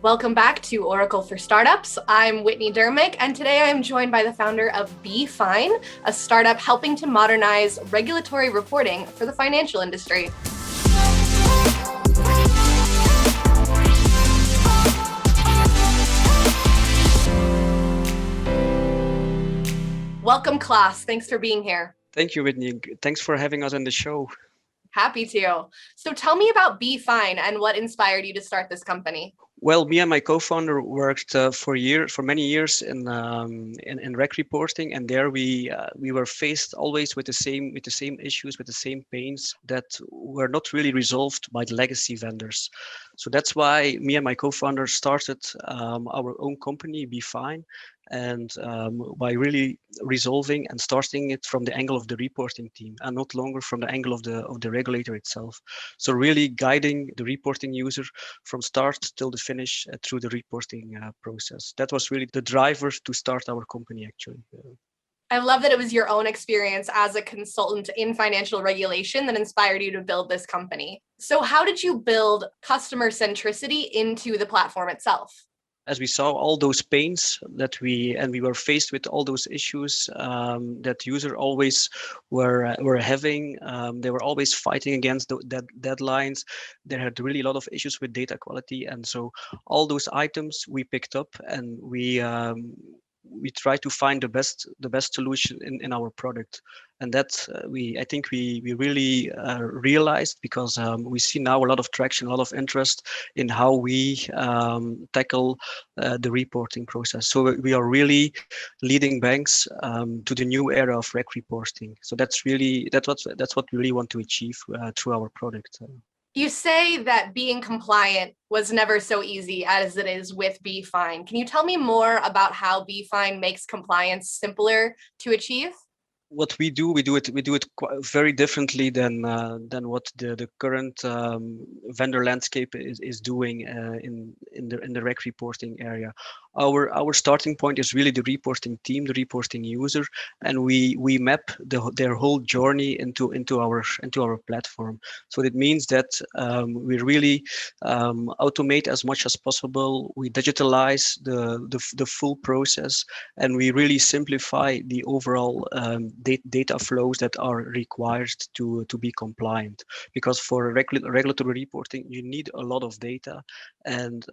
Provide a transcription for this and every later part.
Welcome back to Oracle for Startups. I'm Whitney Dermick, and today I'm joined by the founder of Be.fine, a startup helping to modernize regulatory reporting for the financial industry. Welcome, Klaas. Thanks for being here. Thank you, Whitney. Thanks for having us on the show. Happy to. So tell me about Be.fine and what inspired you to start this company. Well, me and my co-founder worked for many years in rec reporting, and there we were faced always with the same issues, with the same pains that were not really resolved by the legacy vendors. So that's why me and my co-founder started our own company, Be.fine, and by really resolving and starting it from the angle of the reporting team and not longer from the angle of the regulator itself. So really guiding the reporting user from start till the finish through the reporting process. That was really the driver to start our company, actually. I love that it was your own experience as a consultant in financial regulation that inspired you to build this company. So how did you build customer centricity into the platform itself? As we saw all those pains that we were faced with all those issues that user always were having. They were always fighting against deadlines. They had really a lot of issues with data quality, and so all those items we picked up and we try to find the best solution in our product, and that I think we really realized, because we see now a lot of traction, a lot of interest in how we tackle the reporting process. So we are really leading banks to the new era of rec reporting. So that's what we really want to achieve through our product. You say that being compliant was never so easy as it is with Be.fine. Can you tell me more about how Be.fine makes compliance simpler to achieve? What we do it very differently than what the current vendor landscape is doing in the rec reporting area. Our starting point is really the reporting team, the reporting user, and we map their whole journey into our platform. So it means that we really automate as much as possible. We digitalize the full process, and we really simplify the overall data flows that are required to be compliant. Because for regulatory reporting, you need a lot of data, and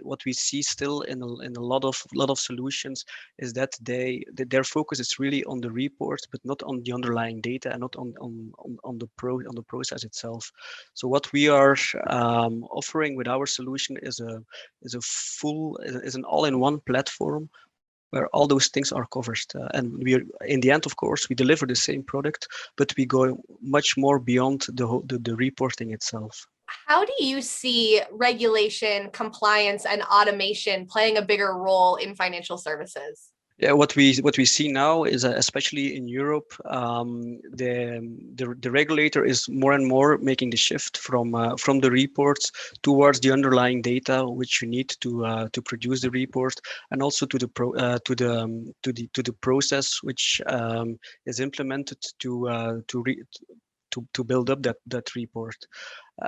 what we see still in a lot of solutions is that their focus is really on the report, but not on the underlying data and not on the process itself. So what we are offering with our solution is an all-in-one platform where all those things are covered. And we are, in the end, of course, we deliver the same product, but we go much more beyond the reporting itself. How do you see regulation, compliance, and automation playing a bigger role in financial services? Yeah, what we see now is, especially in Europe, the regulator is more and more making the shift from the reports towards the underlying data which you need to produce the report, and also to the process which is implemented to build up that report.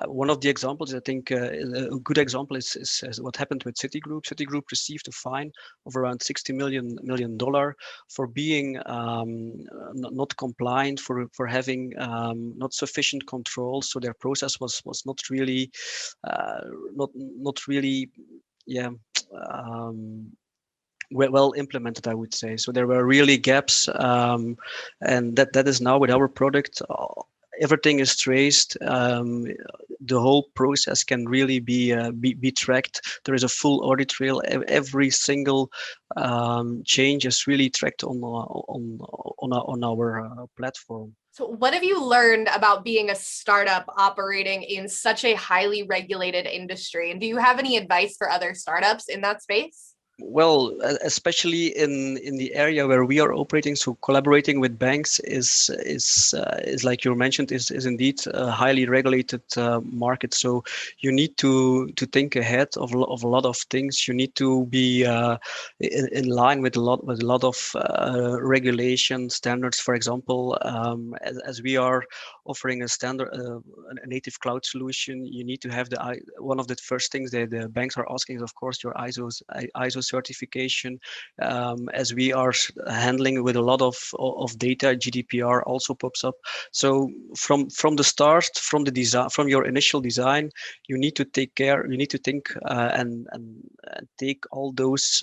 One of the examples, I think, a good example is what happened with Citigroup. Citigroup received a fine of around $60 million for being not compliant, for having not sufficient control. So their process was not really yeah. Well implemented, I would say. So there were really gaps, and that is now with our product. Everything is traced. The whole process can really be tracked. There is a full audit trail. Every single change is really tracked on our platform. So what have you learned about being a startup operating in such a highly regulated industry? And do you have any advice for other startups in that space? Well, especially in the area where we are operating, so collaborating with banks is like you mentioned, is indeed a highly regulated market. So you need to think ahead of a lot of things. You need to be in line with a lot of regulation standards. For example, as we are offering a standard a native cloud solution, you need to have one of the first things that the banks are asking is, of course, your ISO certification. As we are handling with a lot of data, GDPR also pops up. So from the start, from the design, from your initial design, you need to take care. You need to think and take all those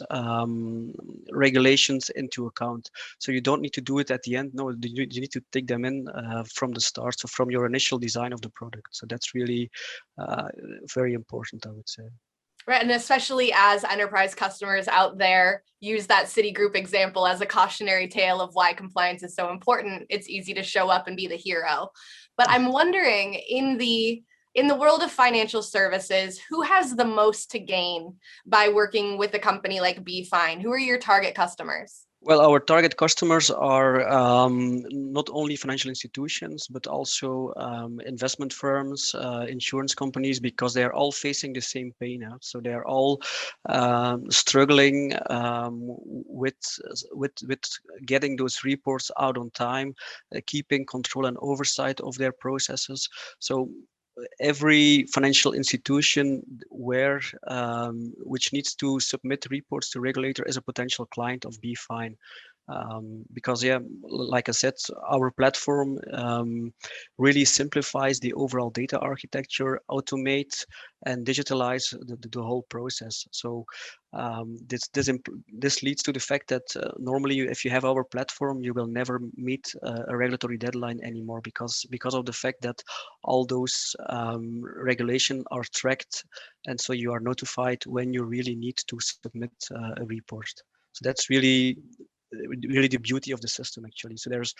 regulations into account. So you don't need to do it at the end. No, you need to take them in from the start. So from your initial design of the product. So that's really very important, I would say. Right. And especially as enterprise customers out there use that Citigroup example as a cautionary tale of why compliance is so important, it's easy to show up and be the hero. But I'm wondering, in the world of financial services, who has the most to gain by working with a company like b.fine? Who are your target customers? Well, our target customers are not only financial institutions, but also investment firms, insurance companies, because they are all facing the same pain. So they are all struggling with getting those reports out on time, keeping control and oversight of their processes. So every financial institution which needs to submit reports to regulator is a potential client of b.fine. Because yeah, like I said, our platform really simplifies the overall data architecture, automate and digitalize the whole process. So this leads to the fact that normally if you have our platform, you will never meet a regulatory deadline anymore, because of the fact that all those regulation are tracked, and so you are notified when you really need to submit a report. So that's really the beauty of the system, actually. So there's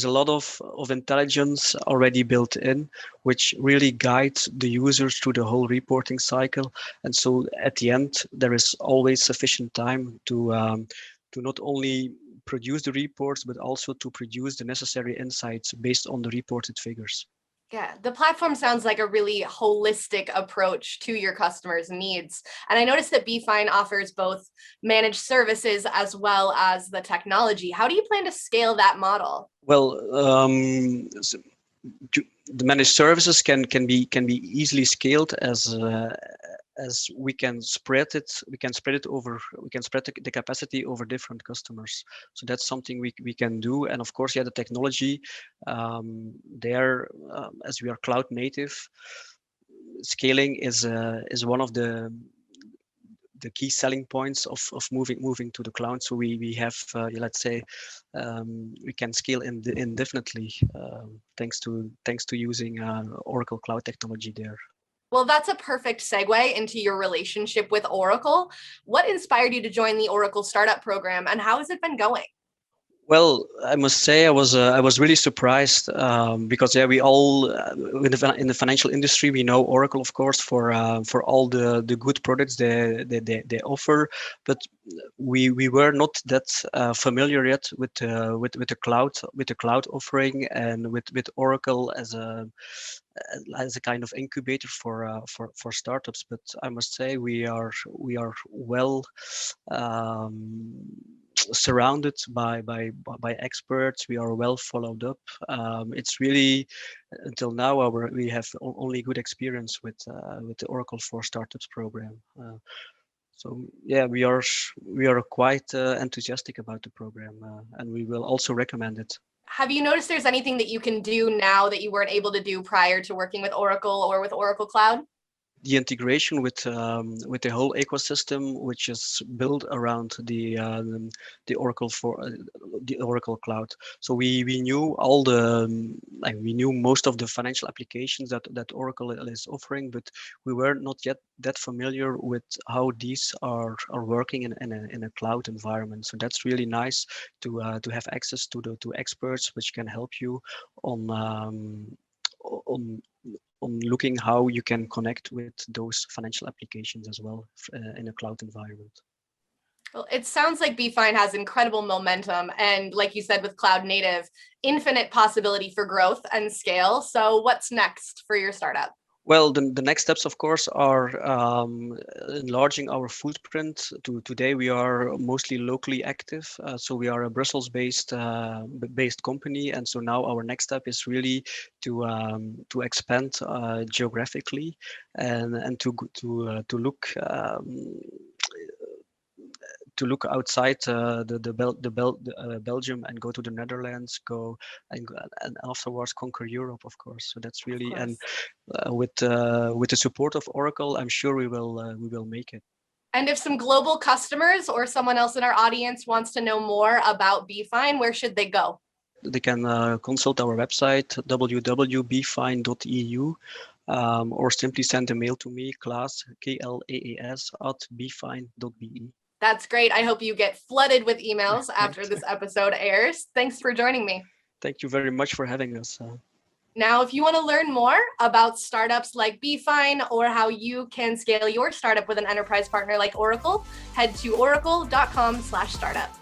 a lot of intelligence already built in, which really guides the users through the whole reporting cycle. And so at the end, there is always sufficient time to not only produce the reports, but also to produce the necessary insights based on the reported figures. Yeah, the platform sounds like a really holistic approach to your customers' needs. And I noticed that b.fine offers both managed services as well as the technology. How do you plan to scale that model? Well, the managed services can be easily scaled as we can spread the capacity over different customers. So that's something we can do. And of course, yeah, the technology as we are cloud native, scaling is one of the key selling points of moving to the cloud. So we have let's say we can scale indefinitely thanks to using Oracle Cloud Technology there. Well, that's a perfect segue into your relationship with Oracle. What inspired you to join the Oracle Startup Program, and how has it been going? Well, I must say I was really surprised because yeah, we all in the financial industry, we know Oracle, of course, for all the good products they offer, but we were not that familiar yet with the cloud offering, and with Oracle as a kind of incubator for startups. But I must say we are well surrounded by experts. We are well followed up. It's really until now we have only good experience with the Oracle for Startups program. So yeah, we are quite enthusiastic about the program, and we will also recommend it. Have you noticed there's anything that you can do now that you weren't able to do prior to working with Oracle or with Oracle Cloud? The integration with the whole ecosystem, which is built around the Oracle for the Oracle Cloud. So we knew all the like we knew most of the financial applications that Oracle is offering, but we were not yet that familiar with how these are working in a cloud environment. So that's really nice to have access to experts which can help you on on looking how you can connect with those financial applications as well in a cloud environment. Well, it sounds like b.fine has incredible momentum and, like you said, with cloud native, infinite possibility for growth and scale. So what's next for your startup? Well, the next steps, of course, are enlarging our footprint. Today, we are mostly locally active, so we are a Brussels-based company, and so now our next step is really to expand geographically and to look outside Belgium and go to the Netherlands, and afterwards conquer Europe, of course. So that's Of really, and course. with the support of Oracle, I'm sure we will make it. And if some global customers or someone else in our audience wants to know more about b.fine, where should they go? They can consult our website www.bfine.eu, or simply send a mail to me, Klaas, Klaas, @bfine.be. That's great. I hope you get flooded with emails after Thanks. this episode airs. Thanks for joining me. Thank you very much for having us. Now, if you want to learn more about startups like b.fine or how you can scale your startup with an enterprise partner like Oracle, head to oracle.com/startup.